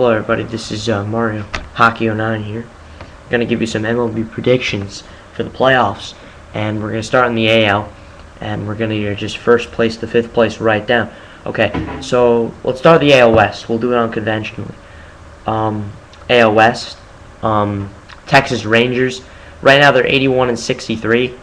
Hello everybody, this is Mario Hockey09 here. I'm going to give you some MLB predictions for the playoffs, and we're going to start in the AL, and we're going to just first place to fifth place right down. Okay, so let's start the AL West. We'll do it unconventionally. AL West, Texas Rangers. Right now they're 81 and 63.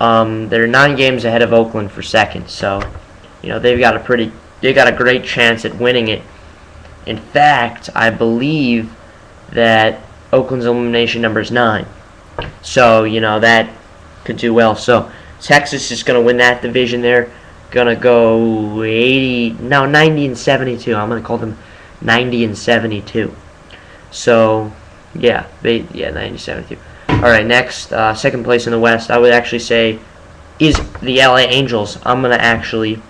They're 9 games ahead of Oakland for second, so they've got a great chance at winning it. In fact, I believe that Oakland's elimination number is 9. So, that could do well. So, Texas is going to win that division. They're going to go 90 and 72. I'm going to call them 90 and 72. So, 90 and 72. All right, next, second place in the West, I would actually say is the LA Angels. I'm going to actually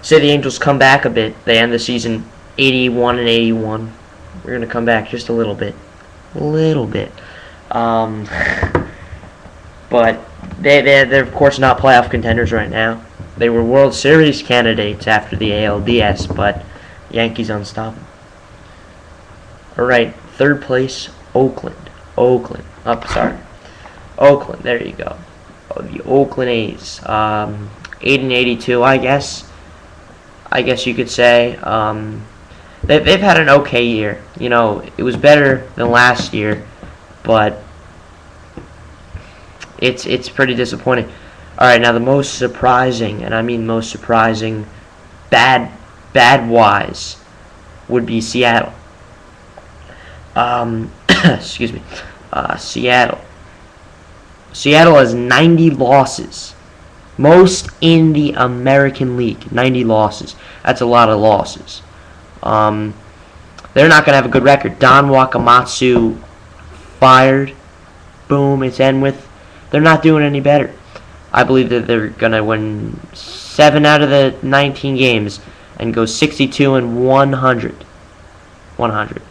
say the Angels come back a bit. They end the season 81 and 81. We're going to come back just a little bit. But they're of course not playoff contenders right now. They were World Series candidates after the ALDS, but Yankees unstoppable. Alright, third place, Oakland. Oakland, there you go. The Oakland A's. 8 and 82, I guess you could say. They've had an okay year. It was better than last year, but it's pretty disappointing. All right, now the most surprising, and I mean most surprising, bad-wise, would be Seattle. Excuse me. Seattle. Seattle has 90 losses. Most in the American League. 90 losses. That's a lot of losses. They're not going to have a good record. Don Wakamatsu fired. Boom, it's end with. They're not doing any better. I believe that they're going to win 7 out of the 19 games and go 62 and 100. 100.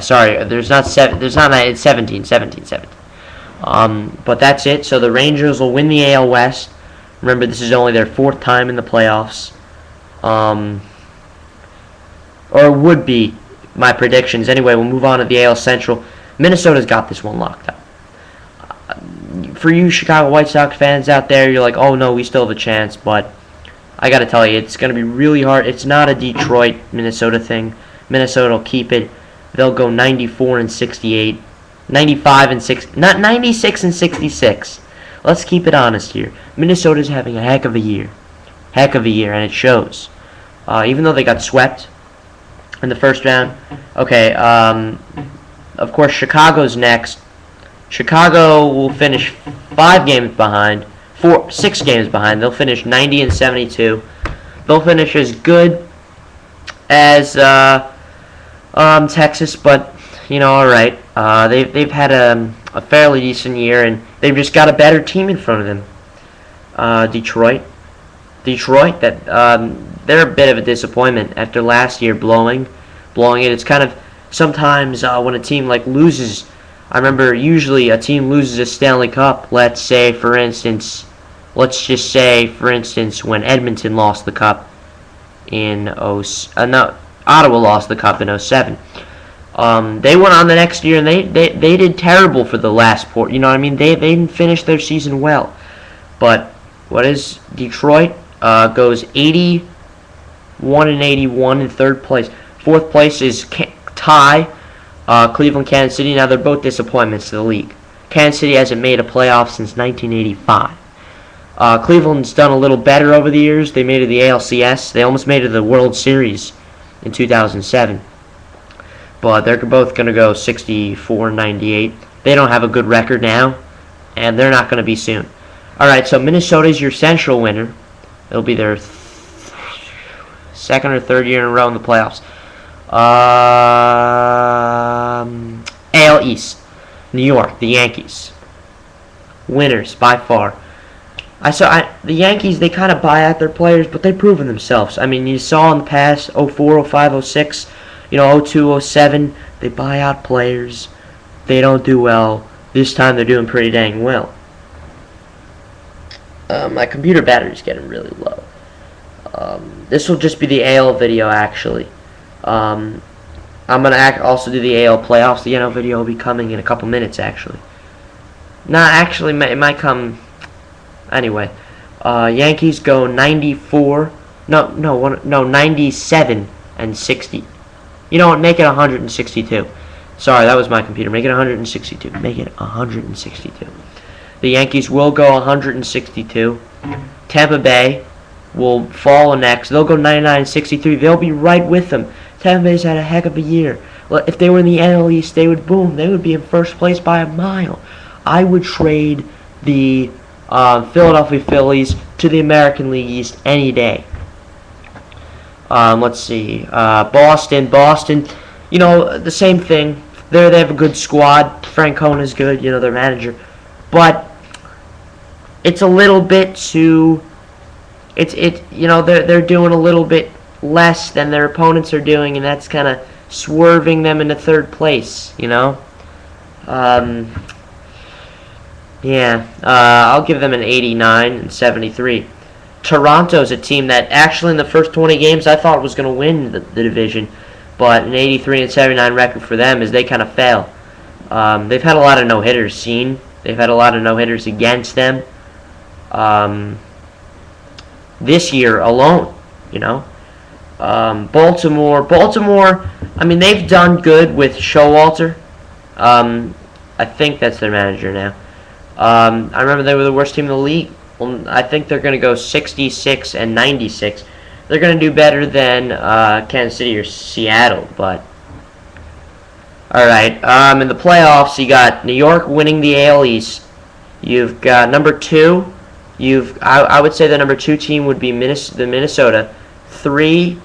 Sorry, there's not 7. There's not 9. It's 17. But that's it. So the Rangers will win the AL West. Remember, this is only their 4th time in the playoffs. Or would be my predictions. Anyway, we'll move on to the AL Central. Minnesota's got this one locked up. For you Chicago White Sox fans out there, you're like, oh no, we still have a chance. But I got to tell you, it's going to be really hard. It's not a Detroit, Minnesota thing. Minnesota will keep it. They'll go 94 and 68. 95 and 6. Not 96 and 66. Let's keep it honest here. Minnesota's having a heck of a year. And it shows. Even though they got swept in the first round. Okay, of course, Chicago's next. Chicago will finish 6 games behind. They'll finish 90 and 72. They'll finish as good as Texas, but, alright. They've had a fairly decent year, and they've just got a better team in front of them. Detroit, that they're a bit of a disappointment after last year blowing it. It's kind of sometimes when a team loses. I remember usually a team loses a Stanley Cup. Let's just say for instance when Edmonton lost the cup in Ottawa lost the cup in 07. They went on the next year and they did terrible for the last port. They didn't finish their season well. But what is Detroit? Goes 81 and 81 in third place. Fourth place is tie. Cleveland, Kansas City. Now they're both disappointments to the league. Kansas City hasn't made a playoff since 1985. Cleveland's done a little better over the years. They made it to the ALCS. They almost made it to the World Series in 2007. But they're both going to go 64 and 98. They don't have a good record now, and they're not going to be soon. Alright, so Minnesota's your Central winner. It'll be their second or third year in a row in the playoffs. AL East. New York, the Yankees. Winners, by far. The Yankees, they kind of buy out their players, but they've proven themselves. You saw in the past, 04, 05, 06, 02, 07, they buy out players. They don't do well. This time they're doing pretty dang well. My computer battery's getting really low. This will just be the AL video, actually. I'm going to also do the AL playoffs. The NL video will be coming in a couple minutes, actually. Actually, it might come... Anyway, Yankees go 97 and 60. You know what? Make it 162. Sorry, that was my computer. Make it 162. Make it 162. The Yankees will go 162. Tampa Bay will fall next. They'll go 99 and 63. They'll be right with them. Tampa Bay's had a heck of a year. If they were in the NL East, they would be in first place by a mile. I would trade the Philadelphia Phillies to the American League East any day. Let's see. Boston. You know, the same thing. They have a good squad. Francona's good. You know, their manager. But it's a little bit too. You know, they're doing a little bit less than their opponents are doing, and that's kind of swerving them into third place. You know. Yeah, I'll give them an 89 and 73. Toronto's a team that actually in the first 20 games I thought was going to win the division, but an 83 and 79 record for them is they kind of fail. They've had a lot of no-hitters seen. They've had a lot of no-hitters against them. This year alone, you know. Baltimore, I mean, they've done good with Showalter. I think that's their manager now. I remember they were the worst team in the league. Well, I think they're going to go 66 and 96. They're going to do better than Kansas City or Seattle, but alright. In the playoffs, you got New York winning the AL East. You've got number 2. I would say the number 2 team would be Minnesota. 3.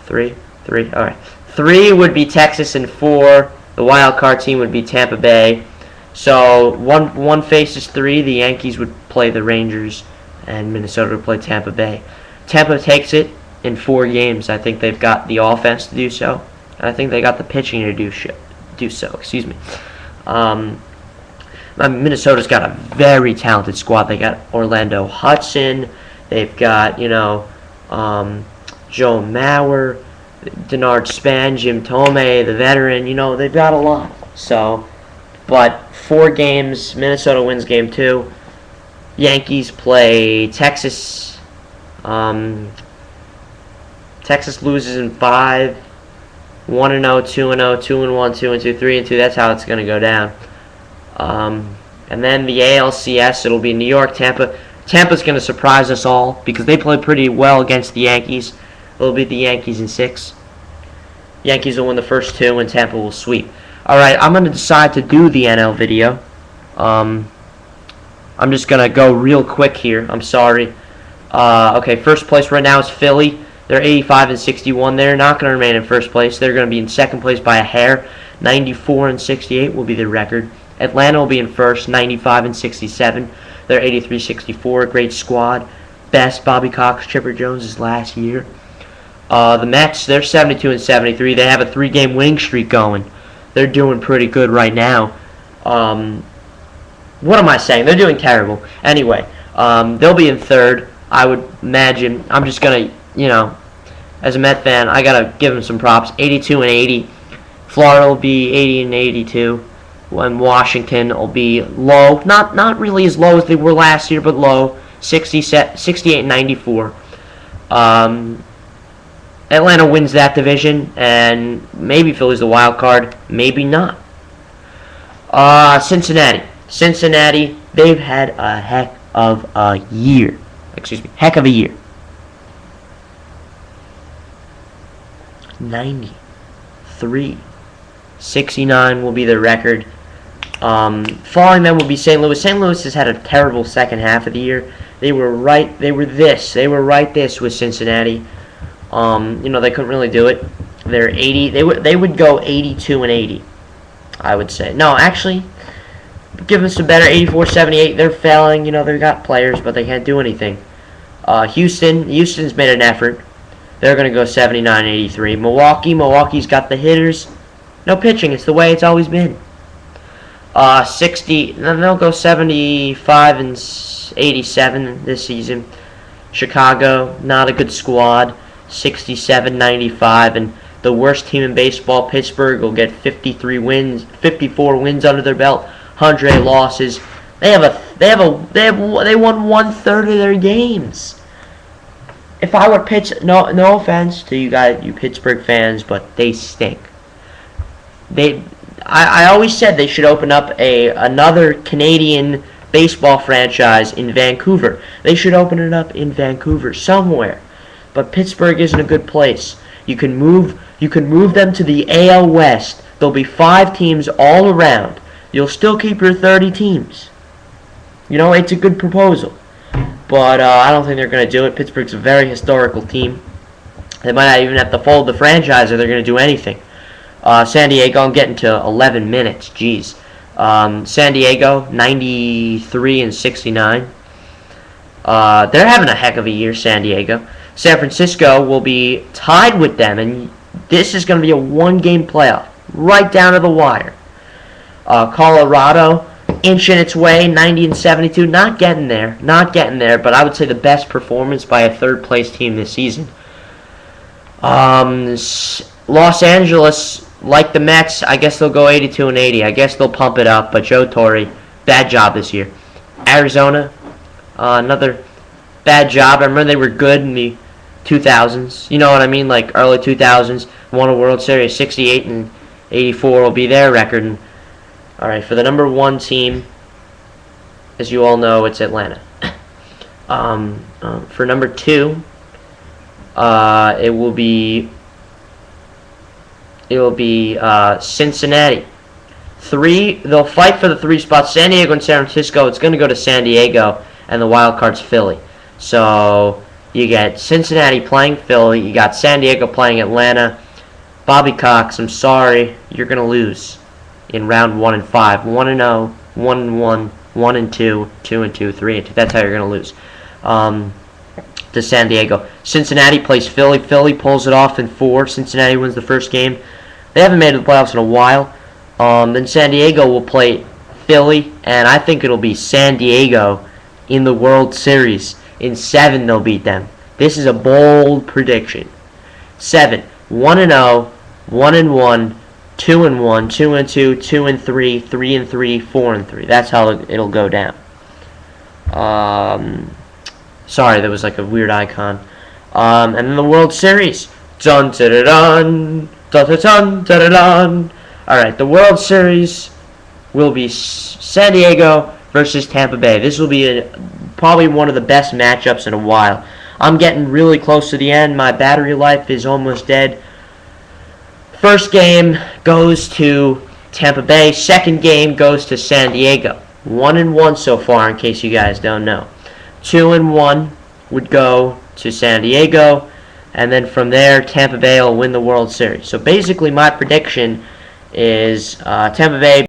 Alright. 3 would be Texas, and 4, the wild card team would be Tampa Bay. So one faces 3. The Yankees would play the Rangers, and Minnesota would play Tampa Bay. Tampa takes it in 4 games. I think they've got the offense to do so, and I think they got the pitching to do so. Excuse me. Minnesota's got a very talented squad. They got Orlando Hudson. They've got Joe Mauer, Denard Span, Jim Thome, the veteran. You know, they've got a lot. So. But 4 games, Minnesota wins game 2. Yankees play Texas. Texas loses in 5. 1-0, 2-0, 2-1, 2-2, 3-2. That's how it's going to go down. And then the ALCS, it'll be New York, Tampa. Tampa's going to surprise us all because they played pretty well against the Yankees. It'll be the Yankees in 6. Yankees will win the first 2, and Tampa will sweep. Alright, I'm going to decide to do the NL video. I'm just going to go real quick here. I'm sorry. Okay, first place right now is Philly. They're 85 and 61. They're not going to remain in first place. They're going to be in second place by a hair. 94 and 68 will be their record. Atlanta will be in first, 95 and 67. They're 83-64. Great squad. Best Bobby Cox, Chipper Jones' last year. The Mets, they're 72 and 73. They have a 3-game winning streak going. They're doing pretty good right now. What am I saying? They're doing terrible. Anyway, they'll be in third. I would imagine. I'm just going to, as a Met fan, I got to give them some props. 82 and 80. Florida will be 80 and 82. And Washington will be low. Not really as low as they were last year, but low. 68 and 94. Atlanta wins that division, and maybe Philly's the wild card, maybe not. Cincinnati, they've had a heck of a year. Heck of a year. 93. 69 will be their record. Following them will be St. Louis. St. Louis has had a terrible second half of the year. They were right this with Cincinnati. They couldn't really do it. They're 80. They would go 82 and 80. I would say. No, actually, give them some better. 84, 78. They're failing. They've got players, but they can't do anything. Houston's made an effort. They're going to go 79 and 83. Milwaukee's got the hitters. No pitching. It's the way it's always been. 60. Then they'll go 75 and 87 this season. Chicago, not a good squad, 67-95, and the worst team in baseball, Pittsburgh, will get 54 wins under their belt, 100 losses. They won 1/3 of their games. If I were no offense to you guys, you Pittsburgh fans, but they stink. I always said they should open up another Canadian baseball franchise in Vancouver. They should open it up in Vancouver somewhere. But Pittsburgh isn't a good place. You can move them to the AL West. There'll be 5 teams all around. You'll still keep your 30 teams. It's a good proposal. But I don't think they're going to do it. Pittsburgh's a very historical team. They might not even have to fold the franchise if they're going to do anything. San Diego, I'm getting to 11 minutes. Jeez. San Diego, 93-69. They're having a heck of a year, San Diego. San Francisco will be tied with them, and this is going to be a one-game playoff, right down to the wire. Colorado, inching its way, 90-72. Not getting there, but I would say the best performance by a third-place team this season. Los Angeles, like the Mets, I guess they'll go 82-80. I guess they'll pump it up, but Joe Torre, bad job this year. Arizona, another bad job. I remember they were good in the 2000s. You know what I mean? Like early 2000s, won a World Series. 68-84 will be their record. And, all right, for the number 1 team, as you all know, it's Atlanta. For number 2, it will be Cincinnati. 3, they'll fight for the 3 spots. San Diego and San Francisco. It's going to go to San Diego, and the wild card's Philly. So you get Cincinnati playing Philly. You got San Diego playing Atlanta. Bobby Cox, I'm sorry, you're going to lose in round 1 and 5. 1-0, 1-1, 1-2, 2-2, 3-2. That's how you're going to lose. To San Diego. Cincinnati plays Philly. Philly pulls it off in 4. Cincinnati wins the first game. They haven't made the playoffs in a while. Then San Diego will play Philly, and I think it'll be San Diego in the World Series. In 7, they'll beat them. This is a bold prediction. 7, 1-0, 1-1, 2-1, 2-2, 2-3, 3-3, 4-3. That's how it'll go down. Sorry, there was like a weird icon. And then the World Series. Dun dun dun dun dun dun dun dun. All right, the World Series will be San Diego versus Tampa Bay. This will be probably one of the best matchups in a while. I'm getting really close to the end. My battery life is almost dead. First game goes to Tampa Bay. Second game goes to San Diego. 1-1 so far, in case you guys don't know. 2-1 would go to San Diego, and then from there, Tampa Bay will win the World Series. So basically, my prediction is Tampa Bay